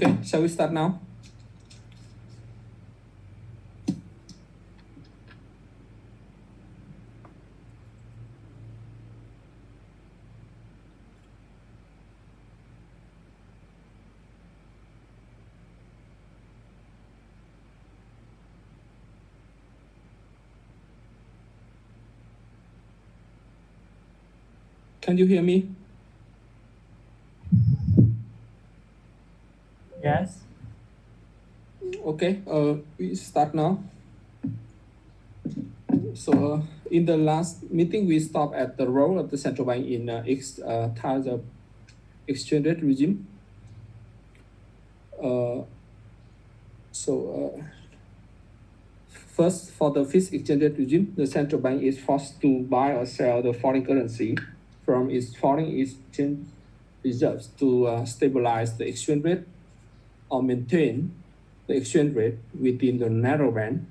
Okay, shall we start now? Can you hear me? Yes. Okay, we start now. So in the last meeting, we stopped at the role of the central bank in times of exchange rate regime. First, for the fixed exchange rate regime, the central bank is forced to buy or sell the foreign currency from its foreign exchange reserves to stabilize the exchange rate or maintain the exchange rate within the narrow band.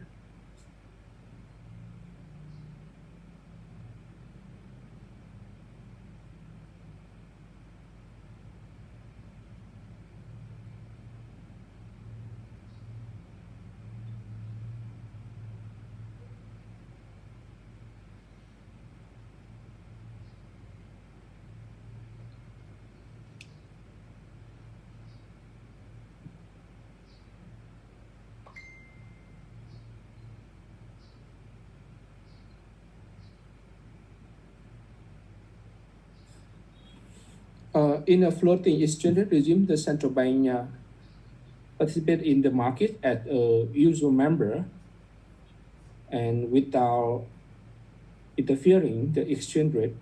In a floating exchange rate regime, the central bank participate in the market as a usual member and without interfering the exchange rate.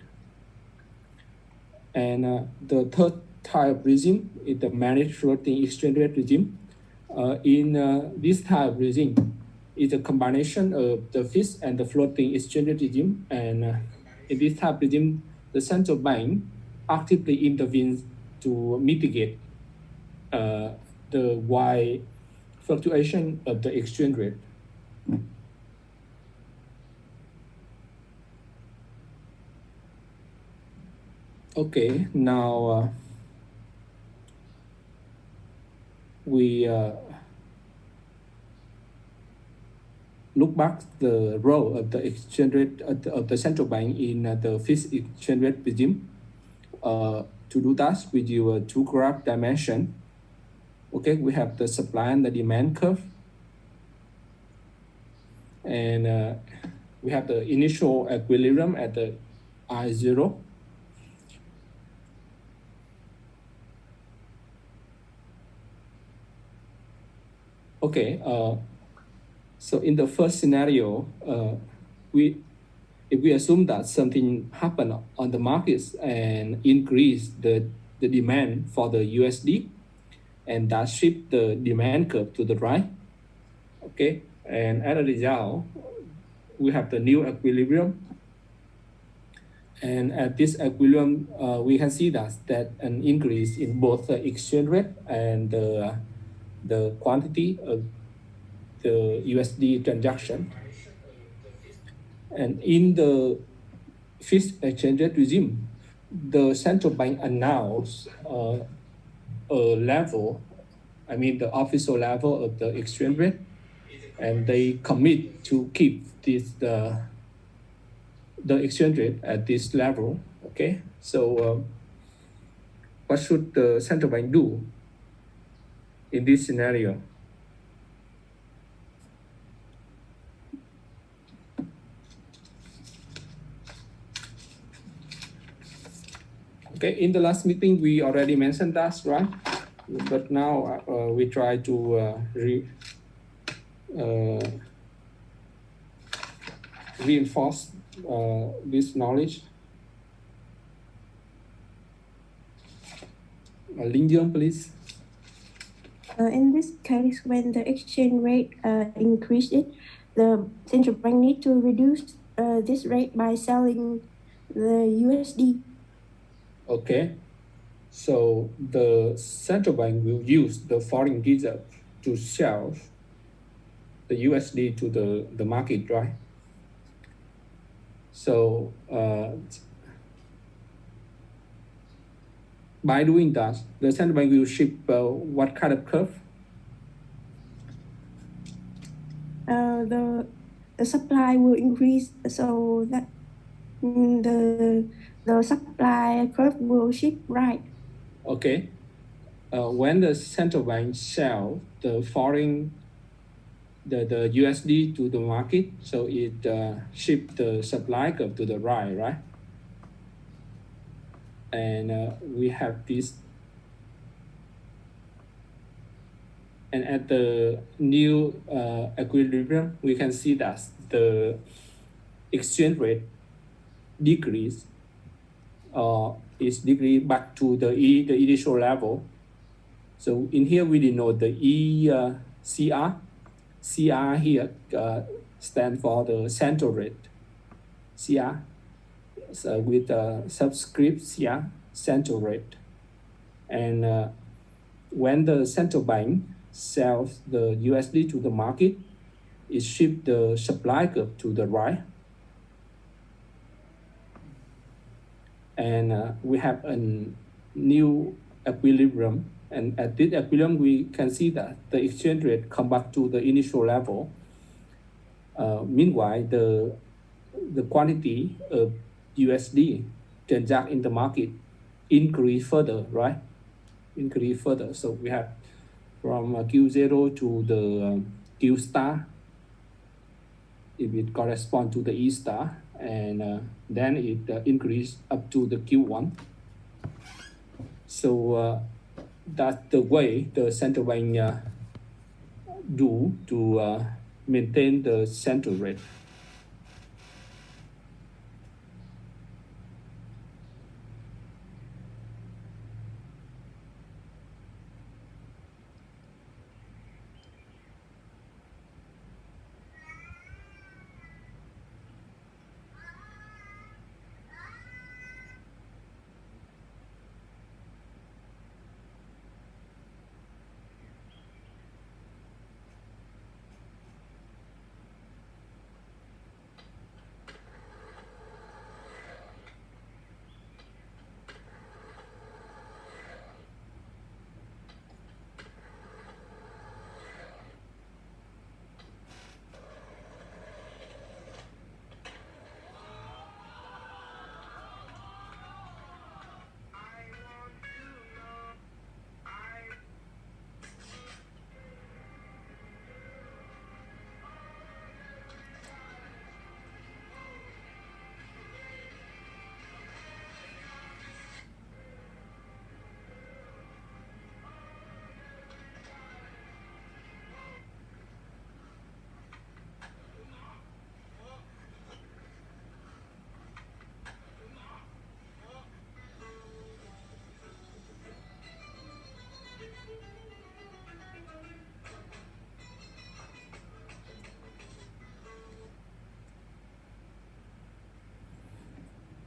And the third type regime is the managed floating exchange rate regime. In this type regime, it's a combination of the fixed and the floating exchange rate regime. And in this type regime, the central bank actively intervenes to mitigate the wide fluctuation of the exchange rate. Okay, now we look back the role of the exchange rate of the central bank in the fixed exchange rate regime. To do that, we do a two graph dimension. Okay, we have the supply and the demand curve. And we have the initial equilibrium at the I0. Okay, so in the first scenario, if we assume that something happened on the markets and increase the demand for the USD, and that shift the demand curve to the right. Okay, and as a result, we have the new equilibrium. And at this equilibrium, we can see that an increase in both the exchange rate and the quantity of the USD transaction. And in the fixed exchange rate regime, the central bank announced a level, I mean the official level of the exchange rate, and they commit to keep this the exchange rate at this level. Okay, so what should the central bank do in this scenario? Okay, in the last meeting, we already mentioned that, right? But now we try to reinforce this knowledge. Linh Dương, please. In this case, when the exchange rate increases, the central bank need to reduce this rate by selling the USD. Okay, so the central bank will use the foreign reserve to sell the USD to the market, right? So by doing that, the central bank will shape what kind of curve? The supply will increase, so that the supply curve will shift right. Okay. When the central bank sell the foreign the USD to the market, so it shift the supply curve to the right? And we have this. And at the new equilibrium, we can see that the exchange rate decrease is decreased back to the initial level. So in here we denote the CR. CR here stand for the central rate. CR so with subscript CR, central rate. And when the central bank sells the USD to the market, it shifts the supply curve to the right. And we have a new equilibrium. And at this equilibrium, we can see that the exchange rate come back to the initial level. Meanwhile, the quantity of USD transact in the market increase further, right? Increase further. So we have from Q0 to the Q star, if it corresponds to the E star, and then it increase up to the Q1. So that's the way the central bank do to maintain the central rate.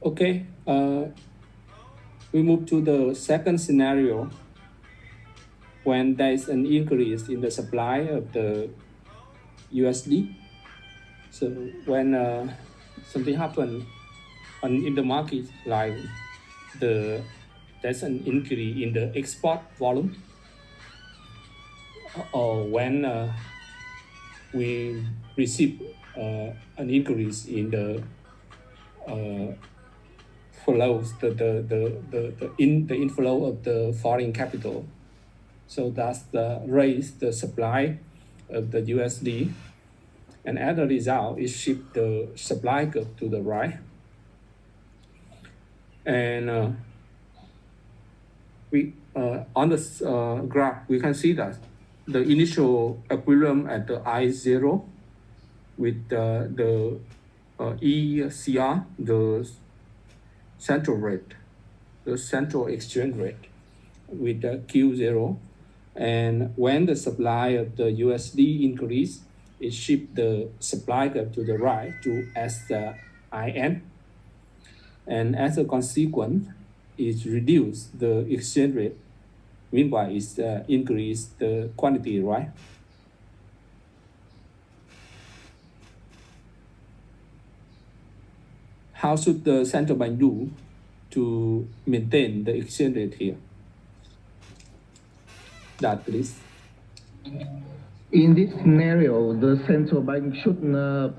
Okay, we move to the second scenario when there is an increase in the supply of the USD. So when something happens in the market, like there's an increase in the export volume, or when we receive an increase in the flows, the inflow of the foreign capital. So that's raise the supply of the USD, and as a result, it shift the supply curve to the right. And we on this graph we can see that the initial equilibrium at the I0 with the ECR, the central rate, the central exchange rate with the Q0. And when the supply of the USD increase, it shift the supply curve to the right to as the IN. And as a consequence, it reduce the exchange rate. Meanwhile, it's increase the quantity, right? How should the central bank do to maintain the exchange rate here? that, please. In this scenario, the central bank should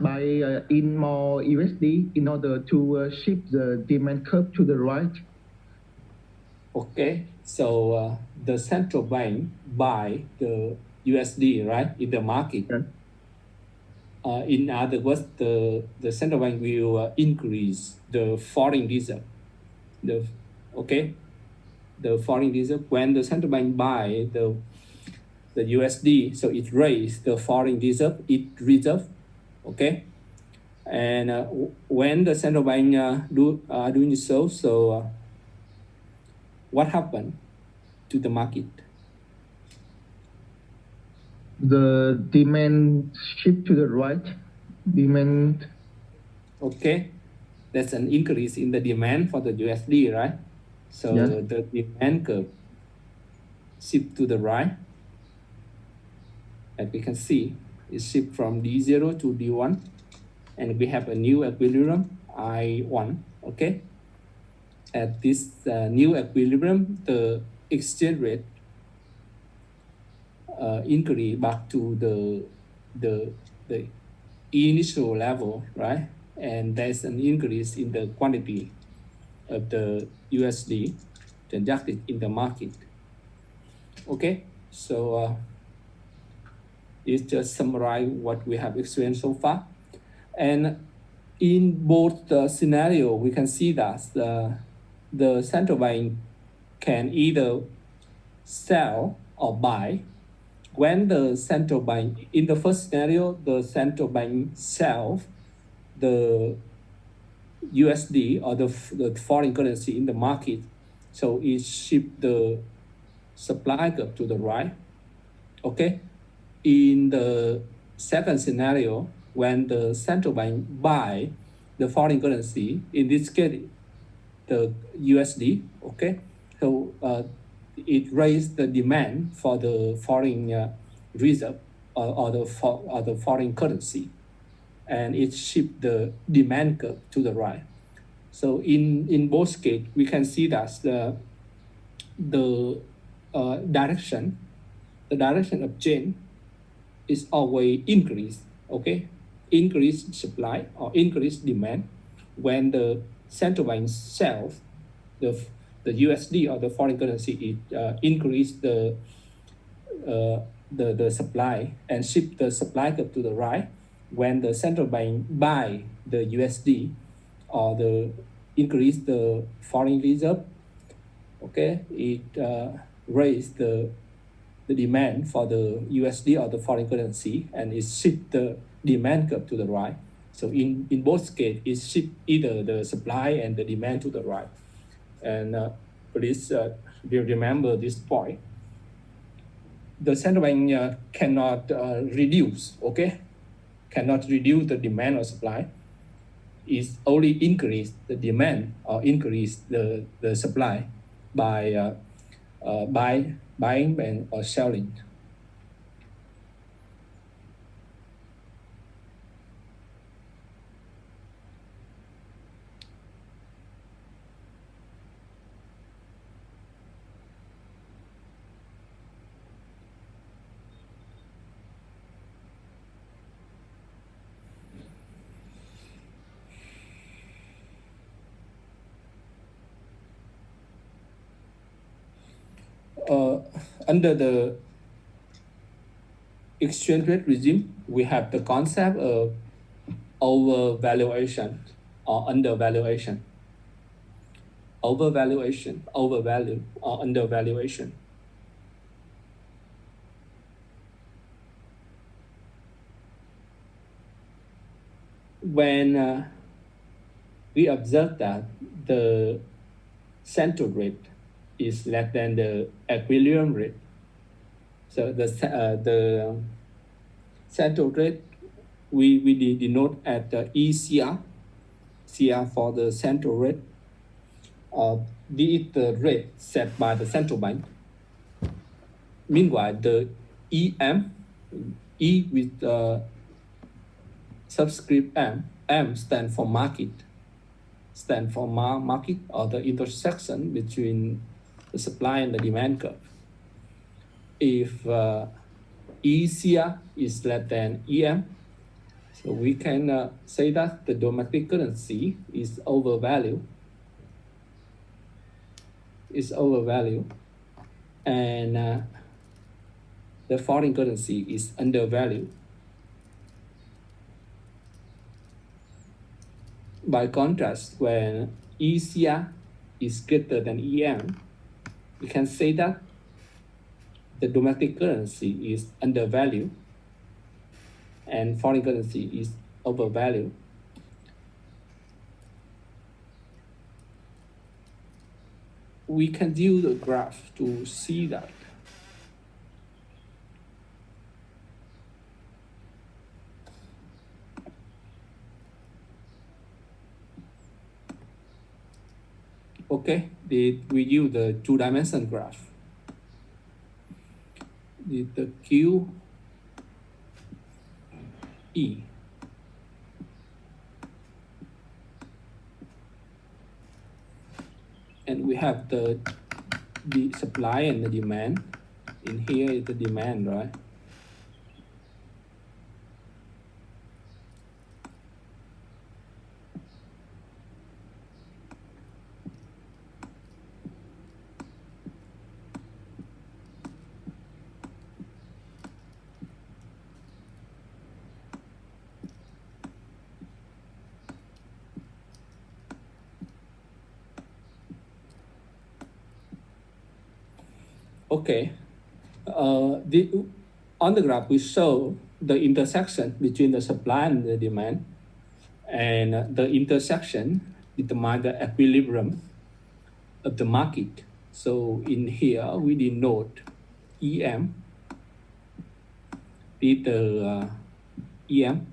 buy in more USD in order to shift the demand curve to the right. Okay, so the central bank buy the USD, right, in the market. Yeah. In other words, the central bank will increase the foreign reserve. The foreign reserve, when the central bank buy the USD, so it raise the foreign reserve, okay. And when the central bank doing so, what happened to the market? The demand shift to the right. Demand. Okay, that's an increase in the demand for the USD, right? So Yeah. the demand curve shift to the right. As we can see, it shift from D0 to D1, and we have a new equilibrium, I1, okay? At this new equilibrium, the exchange rate increase back to the initial level, right? And there's an increase in the quantity of the USD transacted in the market. Okay, so this just summarize what we have experienced so far. And in both the scenario, we can see that the central bank can either sell or buy. When the central bank, in the first scenario, the central bank sells the USD or the foreign currency in the market, so it shift the supply curve to the right. Okay, in the second scenario, when the central bank buy the foreign currency, in this case, the USD, okay, so it raised the demand for the foreign reserve or the foreign currency, and it shift the demand curve to the right. So in both cases, we can see that the direction of change is always increase, okay? Increase supply or increase demand when the central bank sells the USD or the foreign currency, it increase the supply and shift the supply curve to the right. When the central bank buy the USD or the increase the foreign reserve, okay, it raise the demand for the USD or the foreign currency, and it shift the demand curve to the right. So in both cases, it shift either the supply and the demand to the right. And please remember this point. The central bank cannot reduce, okay? Cannot reduce the demand or supply. It's only increase the demand or increase the supply by buying and or selling. Under the exchange rate regime, we have the concept of overvaluation or undervaluation. Overvaluation, overvalue, or undervaluation. When we observe that the central rate is less than the equilibrium rate, so the central rate we denote at the ECR, CR for the central rate, be it the rate set by the central bank. Meanwhile, the EM, E with subscript M stand for market, or the intersection between the supply and the demand curve. if ECR is less than EM, so we can say that the domestic currency is overvalued. And the foreign currency is undervalued. By contrast, when ECR is greater than EM, we can say that the domestic currency is undervalued and foreign currency is overvalued. We can use the graph to see that. Okay, we use the two-dimensional graph. The Q E and we have the supply and the demand. In here is the demand, right? Okay, on the graph we show the intersection between the supply and the demand, and the intersection determines the equilibrium of the market. So in here we denote EM, the EM,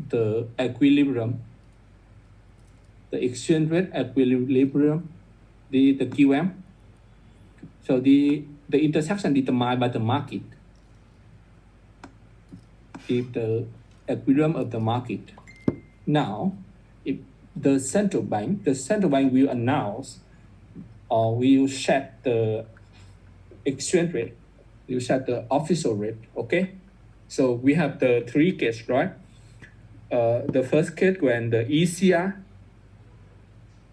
the equilibrium, the exchange rate equilibrium, the QM. So the intersection determined by the market is the equilibrium of the market. Now, if the central bank will announce or will set the exchange rate, will set the official rate, okay? So we have the three cases, right? The first case when the ECR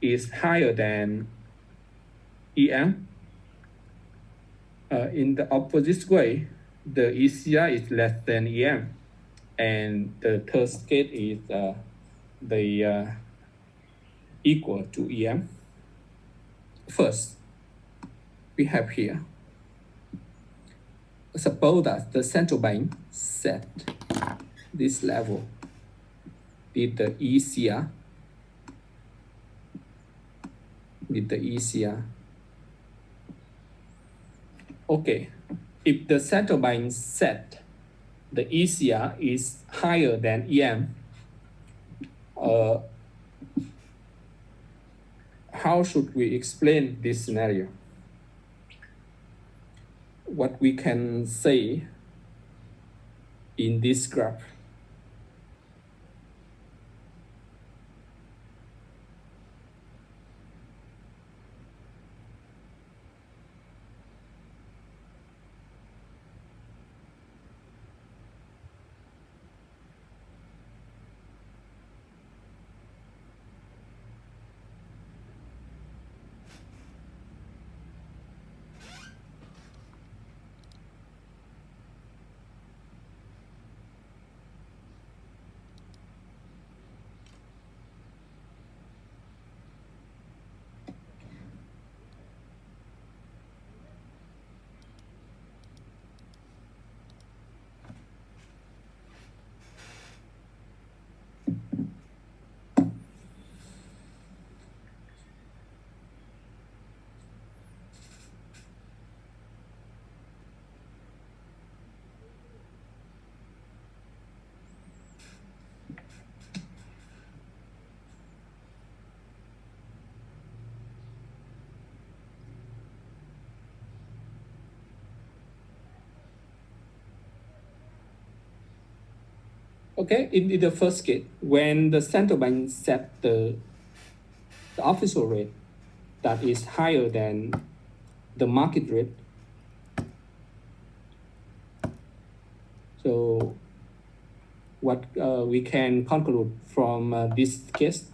is higher than EM. In the opposite way, the ECR is less than EM. And the third case is equal to EM. First, we have here, suppose that the central bank set this level with the ECR, Okay, if the central bank set the ECR is higher than EM, how should we explain this scenario? What we can say in this graph. Okay, in the first case, when the central bank set the official rate that is higher than the market rate, So what we can conclude from this case?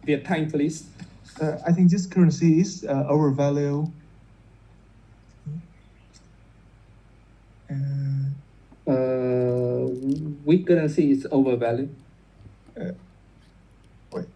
Viet Thanh, please. I think this currency is overvalued. Which currency is overvalued? Wait.